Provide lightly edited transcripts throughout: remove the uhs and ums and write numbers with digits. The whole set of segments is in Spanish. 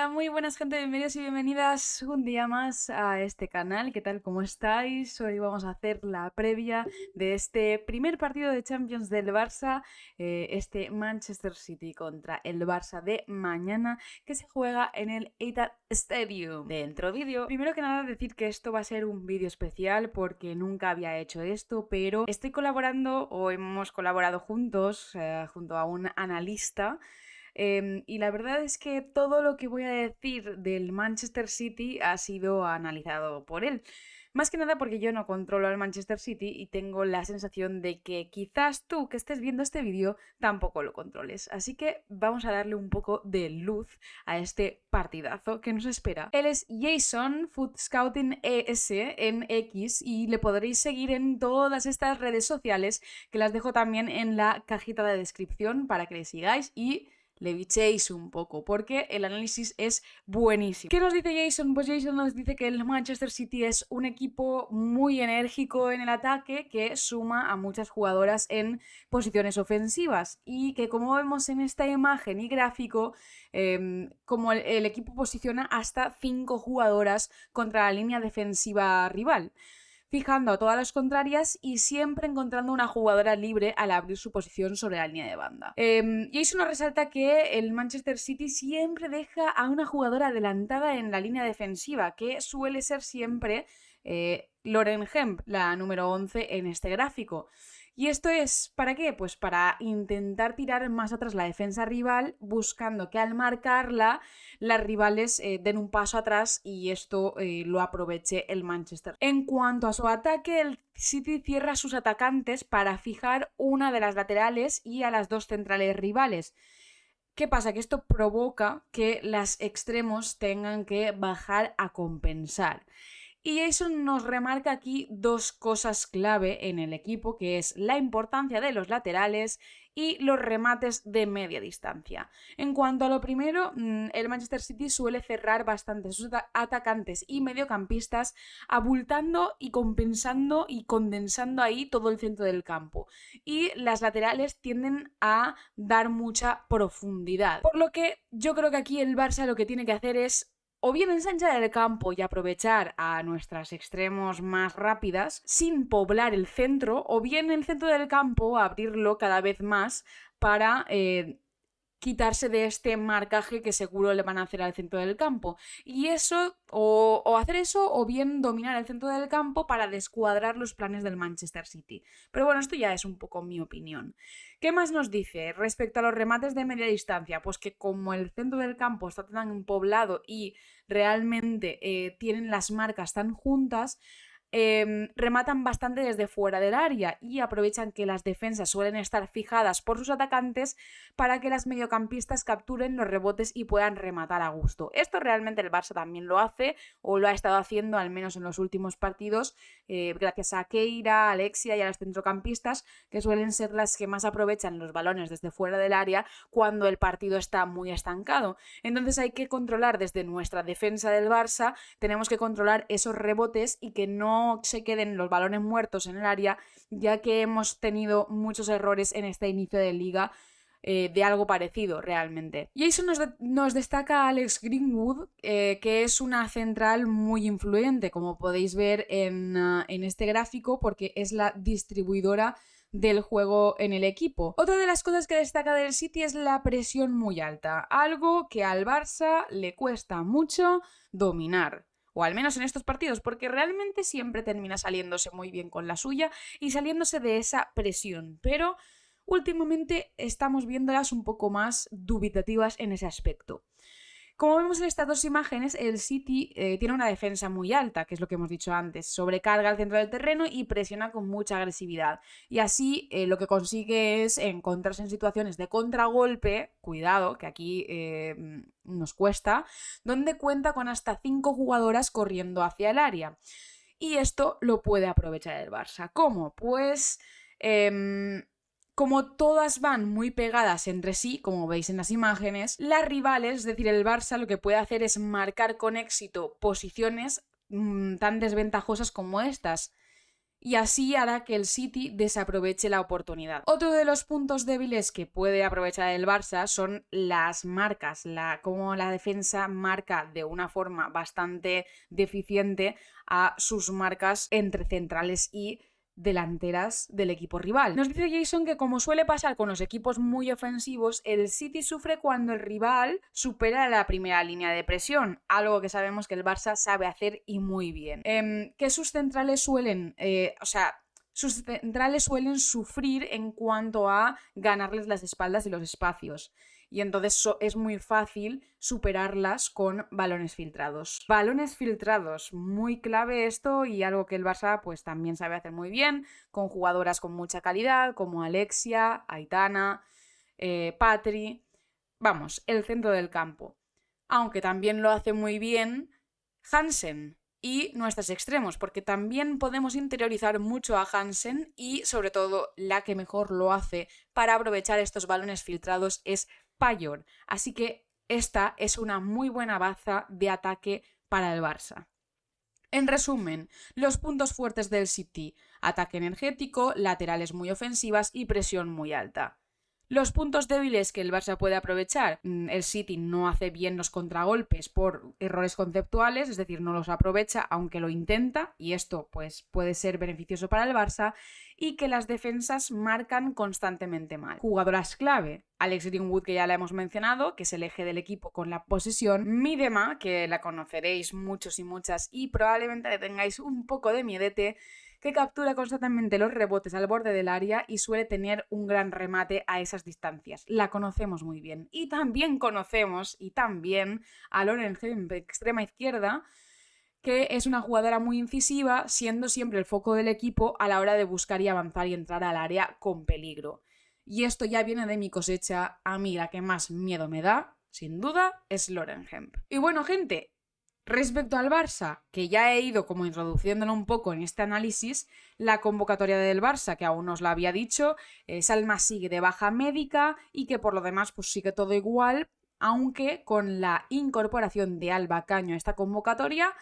Hola, muy buenas gente, bienvenidos y bienvenidas un día más a este canal. ¿Qué tal? ¿Cómo estáis? Hoy vamos a hacer la previa de este primer partido de Champions del Barça, este Manchester City contra el Barça de mañana, que se juega en el Etihad Stadium. Dentro vídeo, primero que nada decir que esto va a ser un vídeo especial porque nunca había hecho esto, pero estoy colaborando o hemos colaborado juntos, junto a un analista. Y la verdad es que todo lo que voy a decir del Manchester City ha sido analizado por él. Más que nada porque yo no controlo al Manchester City y tengo la sensación de que quizás tú que estés viendo este vídeo tampoco lo controles. Así que vamos a darle un poco de luz a este partidazo que nos espera. Él es Jason Food Scouting ES en X y le podréis seguir en todas estas redes sociales que las dejo también en la cajita de descripción para que le sigáis y le bichéis un poco, porque el análisis es buenísimo. ¿Qué nos dice Jason? Pues Jason nos dice que el Manchester City es un equipo muy enérgico en el ataque que suma a muchas jugadoras en posiciones ofensivas y que, como vemos en esta imagen y gráfico, como el equipo posiciona hasta 5 jugadoras contra la línea defensiva rival, fijando a todas las contrarias y siempre encontrando una jugadora libre al abrir su posición sobre la línea de banda. Jason nos resalta que el Manchester City siempre deja a una jugadora adelantada en la línea defensiva, que suele ser siempre Lauren Hemp, la número 11 en este gráfico. ¿Y esto es para qué? Pues para intentar tirar más atrás la defensa rival, buscando que al marcarla las rivales den un paso atrás y esto lo aproveche el Manchester. En cuanto a su ataque, el City cierra a sus atacantes para fijar una de las laterales y a las dos centrales rivales. ¿Qué pasa? Que esto provoca que las extremos tengan que bajar a compensar. Y eso nos remarca aquí dos cosas clave en el equipo, que es la importancia de los laterales y los remates de media distancia. En cuanto a lo primero, el Manchester City suele cerrar bastante sus atacantes y mediocampistas, abultando y compensando y condensando ahí todo el centro del campo. Y las laterales tienden a dar mucha profundidad. Por lo que yo creo que aquí el Barça lo que tiene que hacer es o bien ensanchar el campo y aprovechar a nuestras extremos más rápidas sin poblar el centro, o bien el centro del campo abrirlo cada vez más para quitarse de este marcaje que seguro le van a hacer al centro del campo. Y eso, o hacer eso, o bien dominar el centro del campo para descuadrar los planes del Manchester City. Pero bueno, esto ya es un poco mi opinión. ¿Qué más nos dice respecto a los remates de media distancia? Pues que como el centro del campo está tan poblado y realmente tienen las marcas tan juntas, rematan bastante desde fuera del área y aprovechan que las defensas suelen estar fijadas por sus atacantes para que las mediocampistas capturen los rebotes y puedan rematar a gusto. Esto realmente el Barça también lo hace, o lo ha estado haciendo al menos en los últimos partidos, gracias a Keira, Alexia y a las centrocampistas, que suelen ser las que más aprovechan los balones desde fuera del área cuando el partido está muy estancado. Entonces hay que controlar desde nuestra defensa del Barça, tenemos que controlar esos rebotes y que no se queden los balones muertos en el área, ya que hemos tenido muchos errores en este inicio de liga de algo parecido realmente. Y eso nos destaca Alex Greenwood, que es una central muy influyente, como podéis ver en este gráfico, porque es la distribuidora del juego en el equipo. Otra de las cosas que destaca del City es la presión muy alta, algo que al Barça le cuesta mucho dominar. O al menos en estos partidos, porque realmente siempre termina saliéndose muy bien con la suya y saliéndose de esa presión. Pero últimamente estamos viéndolas un poco más dubitativas en ese aspecto. Como vemos en estas dos imágenes, el City tiene una defensa muy alta, que es lo que hemos dicho antes, sobrecarga el centro del terreno y presiona con mucha agresividad. Y así lo que consigue es encontrarse en situaciones de contragolpe, cuidado, que aquí nos cuesta, donde cuenta con hasta 5 jugadoras corriendo hacia el área. Y esto lo puede aprovechar el Barça. ¿Cómo? Pues como todas van muy pegadas entre sí, como veis en las imágenes, las rivales, es decir, el Barça, lo que puede hacer es marcar con éxito posiciones tan desventajosas como estas. y así hará que el City desaproveche la oportunidad. Otro de los puntos débiles que puede aprovechar el Barça son las marcas, cómo la defensa marca de una forma bastante deficiente a sus marcas entre centrales y delanteras del equipo rival. Nos dice Jason que, como suele pasar con los equipos muy ofensivos, el City sufre cuando el rival supera la primera línea de presión, algo que sabemos que el Barça sabe hacer y muy bien. Que sus centrales suelen sufrir en cuanto a ganarles las espaldas y los espacios. Y entonces es muy fácil superarlas con balones filtrados. Balones filtrados, muy clave esto, y algo que el Barça pues también sabe hacer muy bien, con jugadoras con mucha calidad como Alexia, Aitana, Patri, vamos, el centro del campo. Aunque también lo hace muy bien Hansen y nuestros extremos, porque también podemos interiorizar mucho a Hansen, y sobre todo la que mejor lo hace para aprovechar estos balones filtrados es Payón. Así que esta es una muy buena baza de ataque para el Barça. En resumen, los puntos fuertes del City: ataque energético, laterales muy ofensivas y presión muy alta. Los puntos débiles que el Barça puede aprovechar: el City no hace bien los contragolpes por errores conceptuales, es decir, no los aprovecha aunque lo intenta, y esto pues puede ser beneficioso para el Barça, y que las defensas marcan constantemente mal. Jugadoras clave: Alex Greenwood, que ya la hemos mencionado, que es el eje del equipo con la posesión; Miedema, que la conoceréis muchos y muchas y probablemente le tengáis un poco de miedete, que captura constantemente los rebotes al borde del área y suele tener un gran remate a esas distancias. La conocemos muy bien. Y también conocemos a Lauren Hemp, extrema izquierda, que es una jugadora muy incisiva, siendo siempre el foco del equipo a la hora de buscar y avanzar y entrar al área con peligro. Y esto ya viene de mi cosecha. A mí la que más miedo me da, sin duda, es Lauren Hemp. Y bueno, gente, respecto al Barça, que ya he ido como introduciéndolo un poco en este análisis, la convocatoria del Barça, que aún os la había dicho, Salma sigue de baja médica y que por lo demás pues sigue todo igual, aunque con la incorporación de Alba Caño a esta convocatoria,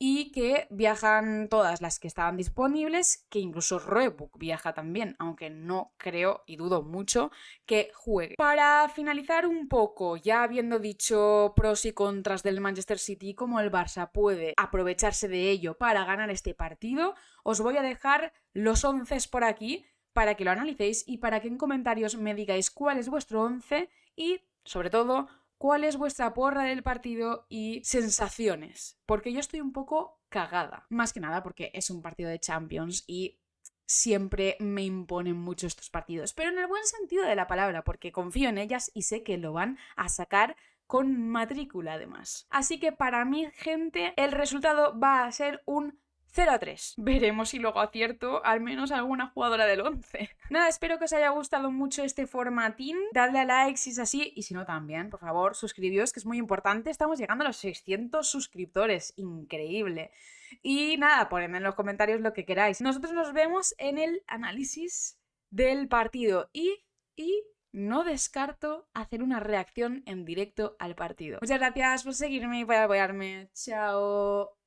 y que viajan todas las que estaban disponibles, que incluso Roebuck viaja también, aunque no creo y dudo mucho que juegue. Para finalizar un poco, ya habiendo dicho pros y contras del Manchester City y cómo el Barça puede aprovecharse de ello para ganar este partido, os voy a dejar los 11 por aquí para que lo analicéis y para que en comentarios me digáis cuál es vuestro 11 y, sobre todo, ¿cuál es vuestra porra del partido y sensaciones? Porque yo estoy un poco cagada. Más que nada porque es un partido de Champions y siempre me imponen mucho estos partidos. Pero en el buen sentido de la palabra, porque confío en ellas y sé que lo van a sacar con matrícula además. Así que para mí, gente, el resultado va a ser un 0-3. Veremos si luego acierto al menos alguna jugadora del 11. Nada, espero que os haya gustado mucho este formatín. Dadle a like si es así, y si no también, por favor, suscribíos, que es muy importante. Estamos llegando a los 600 suscriptores. Increíble. Y nada, ponedme en los comentarios lo que queráis. Nosotros nos vemos en el análisis del partido y no descarto hacer una reacción en directo al partido. Muchas gracias por seguirme y por apoyarme. Chao.